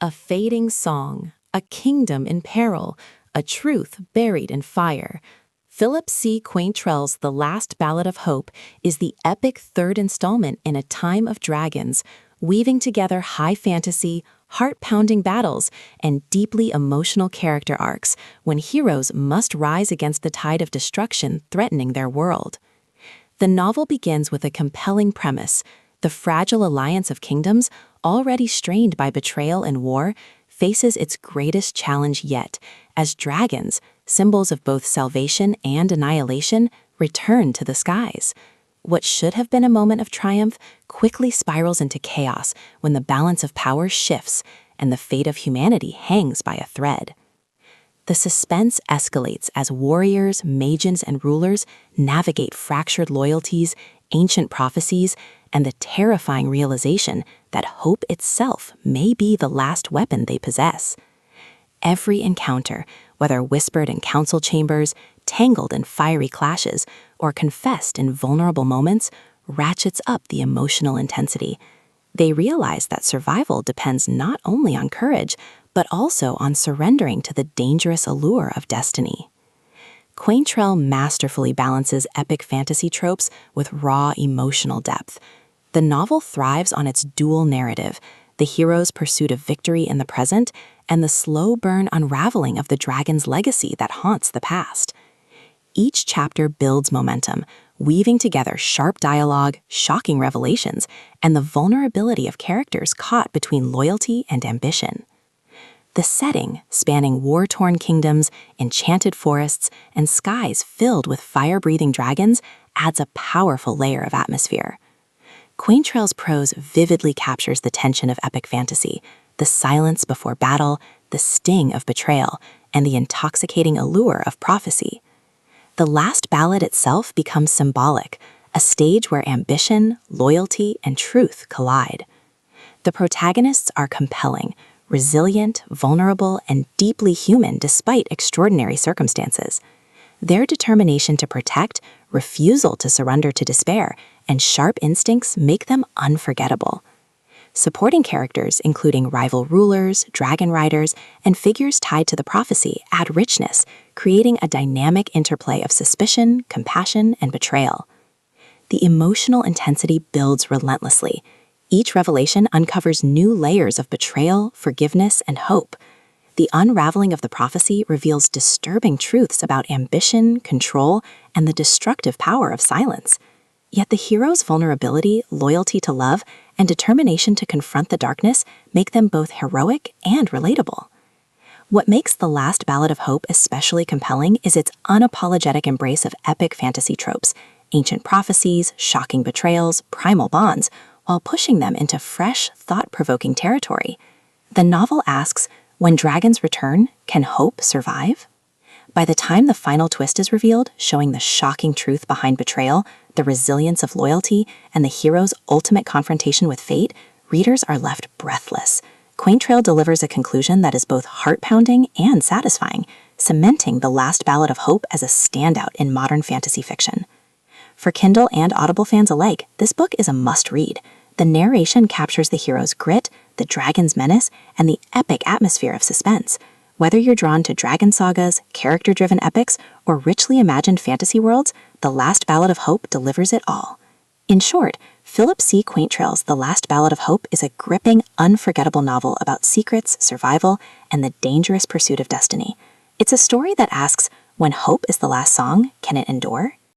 A fading song, a kingdom in peril, a truth buried in fire. Philip C. Quaintrell's The Last Ballad of Hope is the epic third installment in A Time of Dragons, weaving together high fantasy, heart-pounding battles, and deeply emotional character arcs when heroes must rise against the tide of destruction threatening their world. The novel begins with a compelling premise. The fragile alliance of kingdoms, already strained by betrayal and war, faces its greatest challenge yet, as dragons, symbols of both salvation and annihilation, return to the skies. What should have been a moment of triumph quickly spirals into chaos when the balance of power shifts and the fate of humanity hangs by a thread. The suspense escalates as warriors, mages, and rulers navigate fractured loyalties, ancient prophecies, and the terrifying realization that hope itself may be the last weapon they possess. Every encounter, whether whispered in council chambers, tangled in fiery clashes, or confessed in vulnerable moments, ratchets up the emotional intensity. They realize that survival depends not only on courage, but also on surrendering to the dangerous allure of destiny. Quaintrell masterfully balances epic fantasy tropes with raw emotional depth. The novel thrives on its dual narrative, the hero's pursuit of victory in the present and the slow burn unraveling of the dragon's legacy that haunts the past. Each chapter builds momentum, weaving together sharp dialogue, shocking revelations, and the vulnerability of characters caught between loyalty and ambition. The setting, spanning war-torn kingdoms, enchanted forests, and skies filled with fire-breathing dragons, adds a powerful layer of atmosphere. Quaintrell's prose vividly captures the tension of epic fantasy, the silence before battle, the sting of betrayal, and the intoxicating allure of prophecy. The last ballad itself becomes symbolic, a stage where ambition, loyalty, and truth collide. The protagonists are compelling, resilient, vulnerable, and deeply human despite extraordinary circumstances. Their determination to protect, refusal to surrender to despair, and sharp instincts make them unforgettable. Supporting characters, including rival rulers, dragon riders, and figures tied to the prophecy, add richness, creating a dynamic interplay of suspicion, compassion, and betrayal. The emotional intensity builds relentlessly. Each revelation uncovers new layers of betrayal, forgiveness, and hope. The unraveling of the prophecy reveals disturbing truths about ambition, control, and the destructive power of silence. Yet the hero's vulnerability, loyalty to love, and determination to confront the darkness make them both heroic and relatable. What makes The Last Ballad of Hope especially compelling is its unapologetic embrace of epic fantasy tropes, ancient prophecies, shocking betrayals, primal bonds, while pushing them into fresh, thought-provoking territory. The novel asks, when dragons return, can hope survive? By the time the final twist is revealed, showing the shocking truth behind betrayal, the resilience of loyalty, and the hero's ultimate confrontation with fate, readers are left breathless. Quaintrell delivers a conclusion that is both heart-pounding and satisfying, cementing The Last Ballad of Hope as a standout in modern fantasy fiction. For Kindle and Audible fans alike, this book is a must-read. The narration captures the hero's grit, the dragon's menace, and the epic atmosphere of suspense. Whether you're drawn to dragon sagas, character-driven epics, or richly imagined fantasy worlds, The Last Ballad of Hope delivers it all. In short, Philip C. Quaintrell's The Last Ballad of Hope is a gripping, unforgettable novel about secrets, survival, and the dangerous pursuit of destiny. It's a story that asks, when hope is the last song, can it endure?